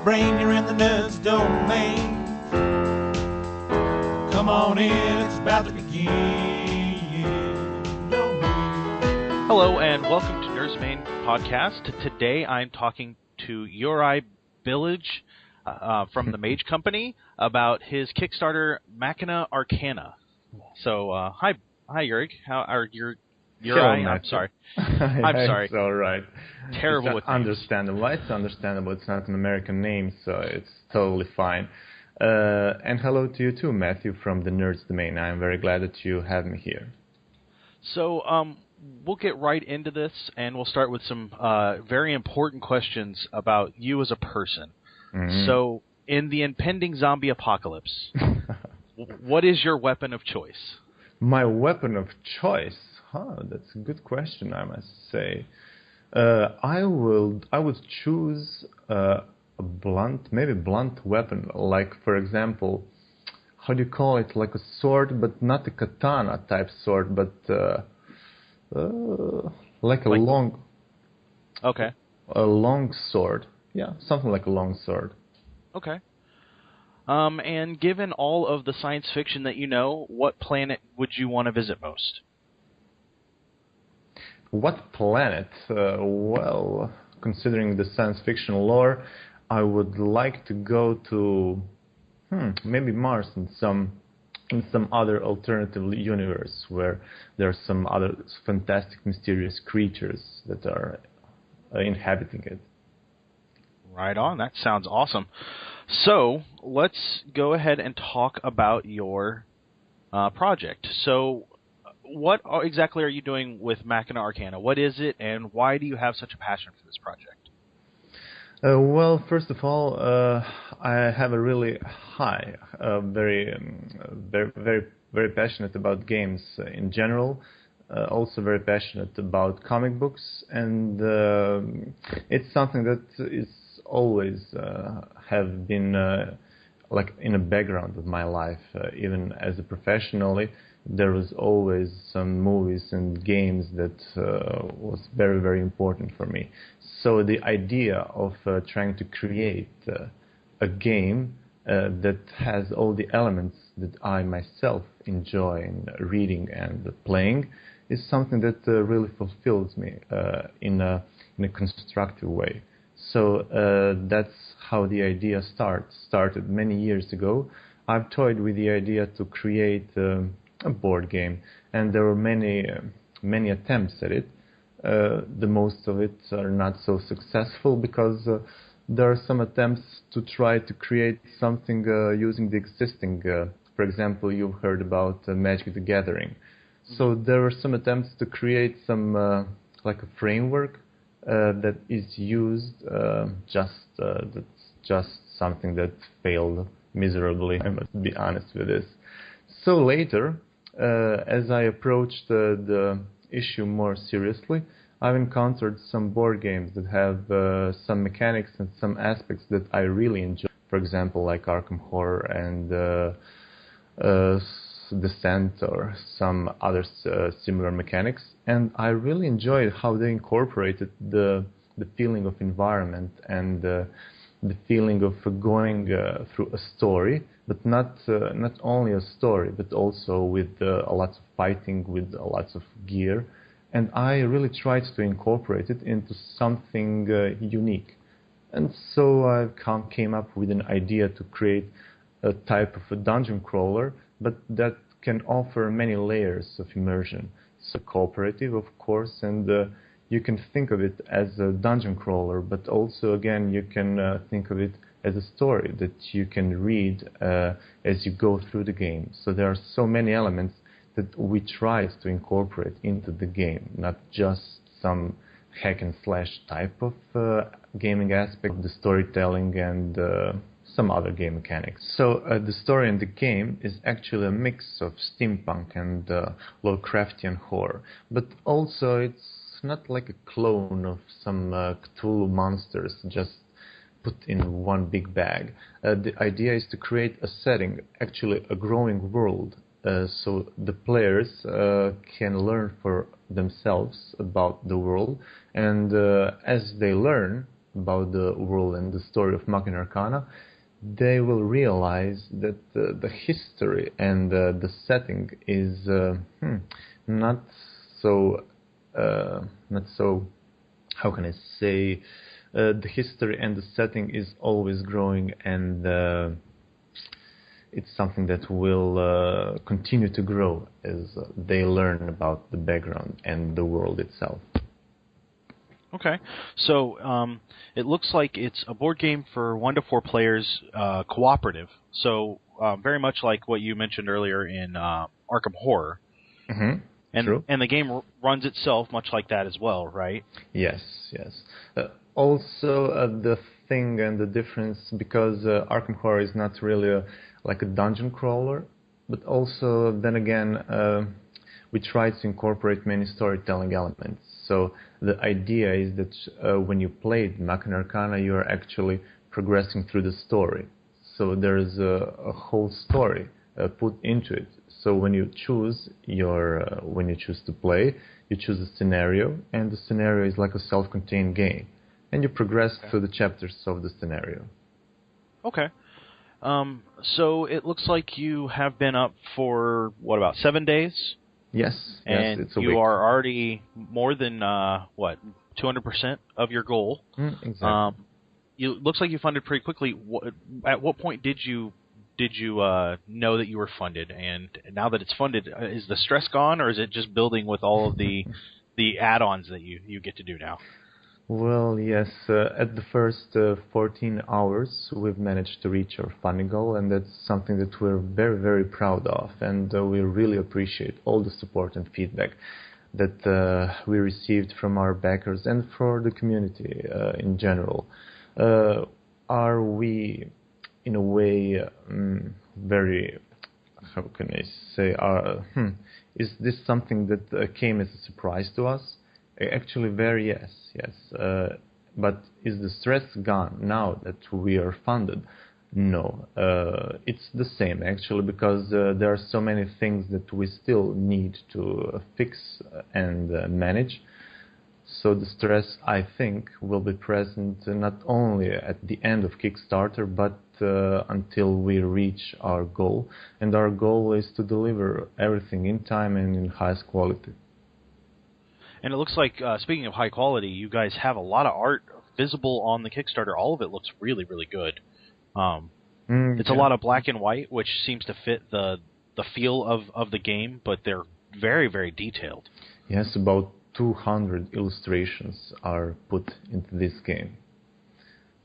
your brain, you're in the nerds domain. Come on in, it's about to begin. Hello and welcome to Nerds Domain Podcast. Today I'm talking to Juraj Bilic from the Mage Company about his Kickstarter Machina Arcana. So, hi Juraj. How are your Juraj? I'm sorry. I'm sorry. It's all right. Terrible with names. Understandable. It's understandable. It's not an American name, so it's totally fine. And hello to you too, Matthew, from the Nerds Domain. I'm very glad that you have me here. So, we'll get right into this, and we'll start with some very important questions about you as a person. Mm-hmm. So, in the impending zombie apocalypse, what is your weapon of choice? My weapon of choice? That's a good question, I must say. I would choose a blunt weapon, like, for example, how do you call it, like a sword, but not a katana type sword, but like a long sword. Yeah, something like a long sword. Okay. And given all of the science fiction that you know, what planet would you want to visit most? What planet? Well, considering the science fiction lore, I would like to go to maybe Mars in some other alternative universe where there are some other fantastic, mysterious creatures that are inhabiting it. Right on. That sounds awesome. So let's go ahead and talk about your project. So what exactly are you doing with Machina Arcana? What is it, and why do you have such a passion for this project? Well, first of all, I have a really very passionate about games in general. Also very passionate about comic books, and it's something that is always have been like in the background of my life. Even as a professionally, there was always some movies and games that was very, very important for me. So the idea of trying to create a game that has all the elements that I myself enjoy in reading and playing is something that really fulfills me in a constructive way. So that's how the idea started many years ago. I've toyed with the idea to create a board game, and there were many attempts at it. The most of it are not so successful because there are some attempts to try to create something using the existing. For example, you've heard about Magic the Gathering. So there were some attempts to create some like a framework that is used. That's just something that failed miserably. I must be honest with this. So later, as I approached the issue more seriously, I've encountered some board games that have some mechanics and some aspects that I really enjoy. For example, like Arkham Horror and Descent or some other similar mechanics. And I really enjoyed how they incorporated the feeling of environment and the feeling of going through a story, but not only a story, but also with a lot of fighting, with lots of gear. And I really tried to incorporate it into something unique. And so I came up with an idea to create a type of a dungeon crawler, but that can offer many layers of immersion. So cooperative, of course, and you can think of it as a dungeon crawler, but also, again, you can think of it as a story that you can read as you go through the game. So there are so many elements that we tried to incorporate into the game, not just some hack and slash type of gaming aspect, the storytelling and some other game mechanics. So the story in the game is actually a mix of steampunk and Lovecraftian horror, but also it's not like a clone of some Cthulhu monsters just put in one big bag. The idea is to create a setting, actually a growing world, so the players can learn for themselves about the world, and as they learn, about the world and the story of Machina Arcana, they will realize that the history and the setting is not so how can I say, the history and the setting is always growing, and it's something that will continue to grow as they learn about the background and the world itself. Okay, so it looks like it's a board game for 1 to 4 players, cooperative. So very much like what you mentioned earlier in Arkham Horror. Mm-hmm. And the game runs itself much like that as well, right? Yes. Also, the thing and the difference, because Arkham Horror is not really like a dungeon crawler, but also then again we try to incorporate many storytelling elements. So the idea is that when you play Machina Arcana, you are actually progressing through the story. So there is a whole story put into it. So when you choose to play, you choose a scenario, and the scenario is like a self-contained game, and you progress through the chapters of the scenario. Okay. So it looks like you have been up for, about 7 days? Yes, and it's a you week. are already more than 200% of your goal. Exactly. Looks like you funded pretty quickly. At what point did you know that you were funded? And now that it's funded, is the stress gone, or is it just building with all of the add-ons that you get to do now? Well, yes. At the first 14 hours, we've managed to reach our funding goal, and that's something that we're very, very proud of. And we really appreciate all the support and feedback that we received from our backers and for the community in general. Are we, in a way, very, how can I say, is this something that came as a surprise to us? Actually, very yes. But is the stress gone now that we are funded? No. It's the same, actually, because there are so many things that we still need to fix and manage. So the stress, I think, will be present not only at the end of Kickstarter, but until we reach our goal. And our goal is to deliver everything in time and in highest quality. And it looks like, speaking of high quality, you guys have a lot of art visible on the Kickstarter. All of it looks really, really good. It's a lot of black and white, which seems to fit the feel of the game, but they're very, very detailed. Yes, about 200 illustrations are put into this game.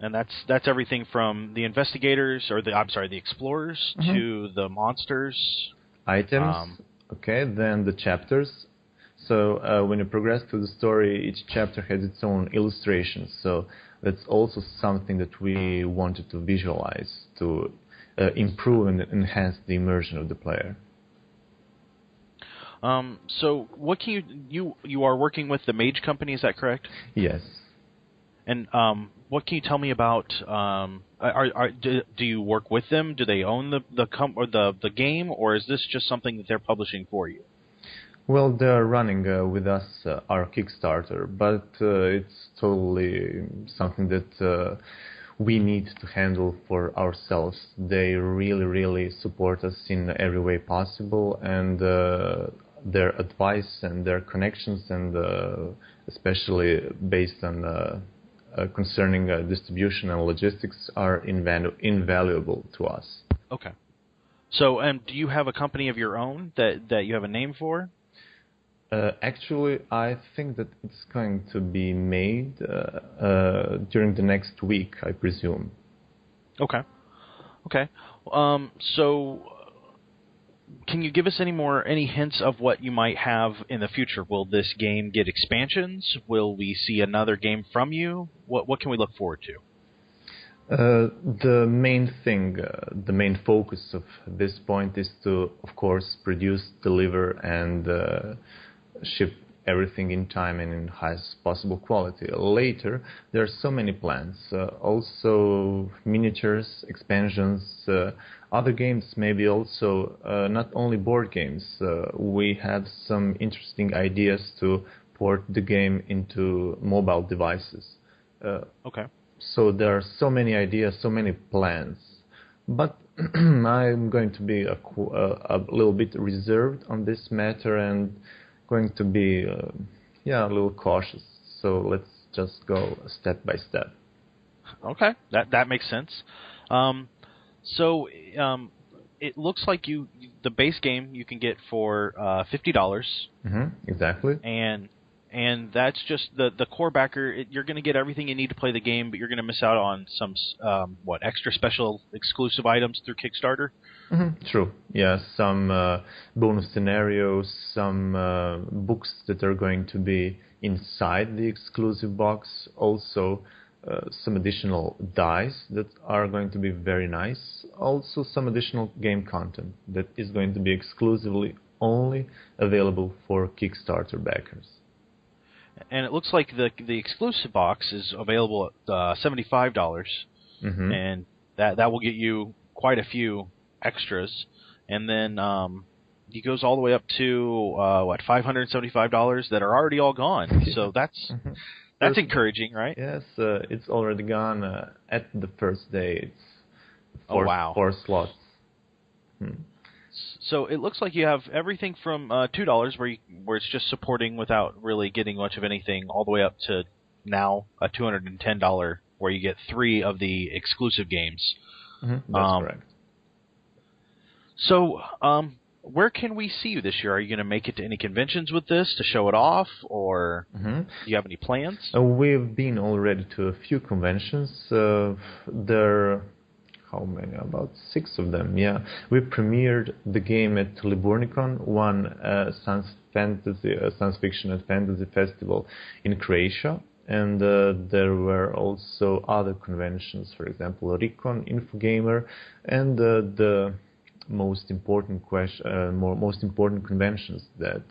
And that's everything from the investigators, or the explorers, to the monsters. Items, then the chapters. So when you progress through the story, each chapter has its own illustrations. So that's also something that we wanted to visualize to improve and enhance the immersion of the player. So what can you are working with the Mage Company, is that correct? Yes. And what can you tell me about? Do you work with them? Do they own the game, or is this just something that they're publishing for you? Well, they're running with us our Kickstarter, but it's totally something that we need to handle for ourselves. They really, really support us in every way possible, and their advice and their connections, and especially based on concerning distribution and logistics, are invaluable to us. Okay. So, do you have a company of your own that you have a name for? Actually, I think that it's going to be made during the next week, I presume. Okay. So, can you give us any hints of what you might have in the future? Will this game get expansions? Will we see another game from you? What can we look forward to? The main thing, the main focus of this point is to, of course, produce, deliver, and ship everything in time and in highest possible quality. Later, there are so many plans, also miniatures, expansions, other games, maybe also not only board games. We have some interesting ideas to port the game into mobile devices. Okay. So there are so many ideas, so many plans, but I'm going to be a little bit reserved on this matter and going to be a little cautious. So let's just go step by step. Okay, that makes sense. So it looks like the base game you can get for $50. Exactly. And that's just the core backer. You're going to get everything you need to play the game, but you're going to miss out on some extra special exclusive items through Kickstarter. True. Yeah, some bonus scenarios, some books that are going to be inside the exclusive box. Also, some additional dice that are going to be very nice. Also, some additional game content that is going to be exclusively only available for Kickstarter backers. And it looks like the exclusive box is available at $75, and that will get you quite a few extras. And then it goes all the way up to $575 that are already all gone. So that's encouraging, right? Yes, it's already gone at the first day. It's four slots. So it looks like you have everything from $2 where it's just supporting without really getting much of anything, all the way up to now a $210 where you get 3 of the exclusive games. That's correct. So where can we see you this year? Are you going to make it to any conventions with this to show it off, or do you have any plans? We've been already to a few conventions. How many? About 6 of them, yeah. We premiered the game at Liburnicon, one science fiction and fantasy festival in Croatia. And there were also other conventions, for example, Recon, Infogamer, and the most important conventions that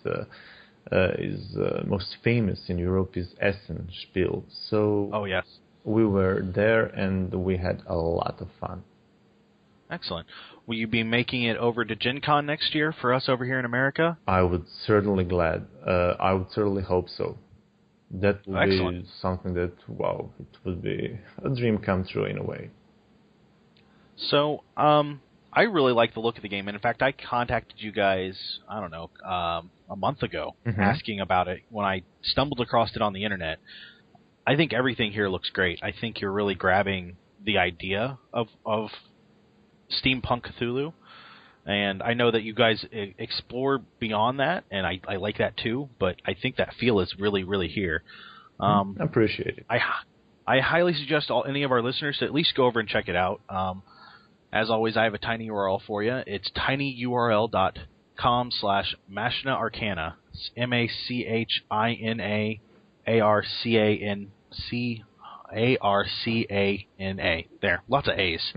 is most famous in Europe is Essen Spiel. So oh yes, we were there and we had a lot of fun. Excellent. Will you be making it over to Gen Con next year for us over here in America? I would certainly hope so. That would be something that, wow, it would be a dream come true in a way. So, I really like the look of the game. And in fact, I contacted you guys, I don't know, a month ago asking about it when I stumbled across it on the internet. I think everything here looks great. I think you're really grabbing the idea of steampunk Cthulhu, and I know that you guys explore beyond that, and I like that too, but I think that feel is really, really here. I appreciate it. I highly suggest any of our listeners to at least go over and check it out. As always, I have a tiny URL for you. It's tinyurl.com/Machina Arcana. It's MACHINA There, lots of A's.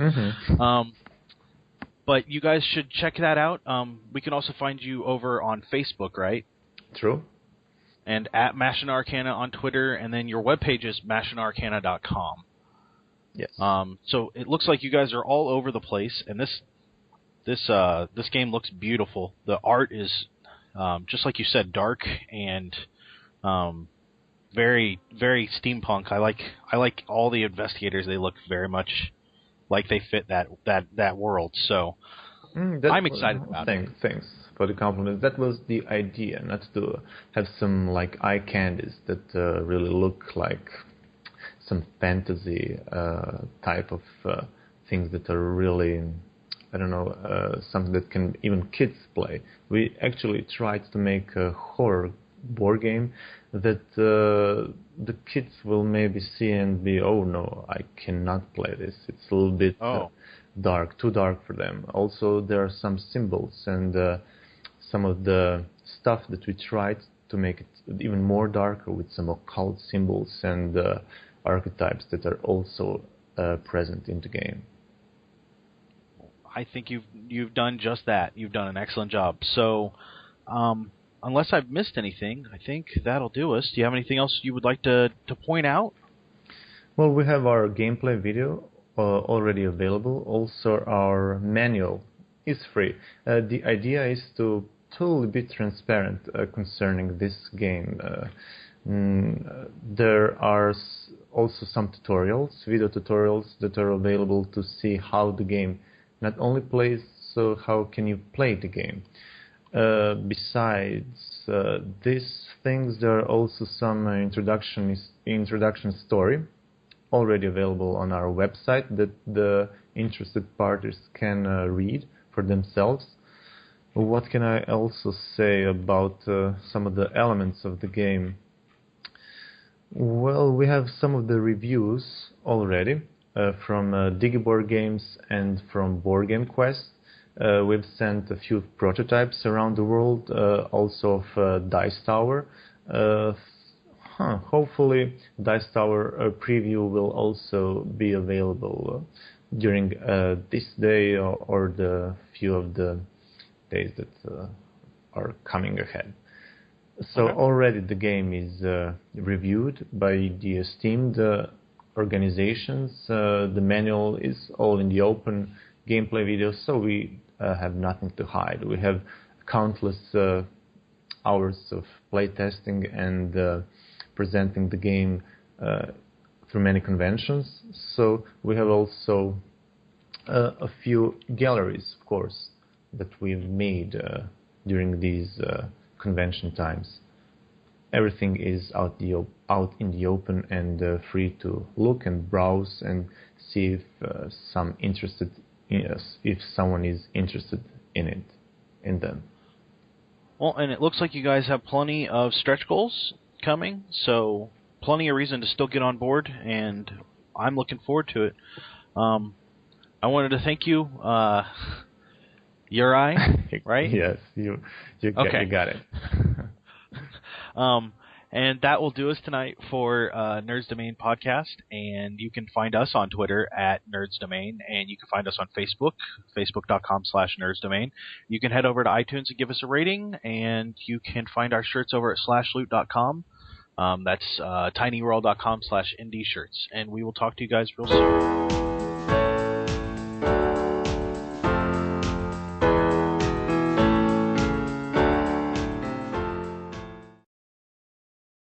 But you guys should check that out. We can also find you over on Facebook, right? True. And at Machina Arcana on Twitter, and then your webpage is machinaarcana.com. Yes. So it looks like you guys are all over the place, and this game looks beautiful. The art is just like you said, dark and very, very steampunk. I like all the investigators. They look very much like they fit that world. So I'm excited about it. Thanks for the compliment. That was the idea, not to have some like eye candies that really look like some fantasy type of things that are really, I don't know, something that can even kids play. We actually tried to make a horror board game that the kids will maybe see and be, oh no, I cannot play this. It's a little bit dark, too dark for them. Also, there are some symbols and some of the stuff that we tried to make it even more darker with some occult symbols and archetypes that are also present in the game. I think you've done just that. You've done an excellent job. So, unless I've missed anything, I think that'll do us. Do you have anything else you would like to point out? Well, we have our gameplay video already available. Also, our manual is free. The idea is to totally be transparent concerning this game. There are also some tutorials, video tutorials that are available to see how the game not only plays, so how can you play the game. Besides these things, there are also some introduction story already available on our website that the interested parties can read for themselves. What can I also say about some of the elements of the game? Well, we have some of the reviews already from Digiboard Games and from Board Game Quest. We've sent a few prototypes around the world, also of Dice Tower. Hopefully, Dice Tower preview will also be available during this day or the few of the days that are coming ahead. So already the game is reviewed by the esteemed organizations. The manual is all in the open, gameplay videos, so we have nothing to hide. We have countless hours of playtesting and presenting the game through many conventions. So we have also a few galleries, of course, that we've made during these convention times. Everything is out in the open and free to look and browse and see if someone is interested in them. Well, and it looks like you guys have plenty of stretch goals coming, so plenty of reason to still get on board, and I'm looking forward to it. I wanted to thank you, Juraj, right? Yes, you got it. And that will do us tonight for Nerds Domain Podcast. And you can find us on Twitter at Nerds Domain, and you can find us on Facebook, facebook.com/Nerds Domain. You can head over to iTunes and give us a rating, and you can find our shirts over at slashloot.com. That's tinyworld.com/indie shirts. And we will talk to you guys real soon.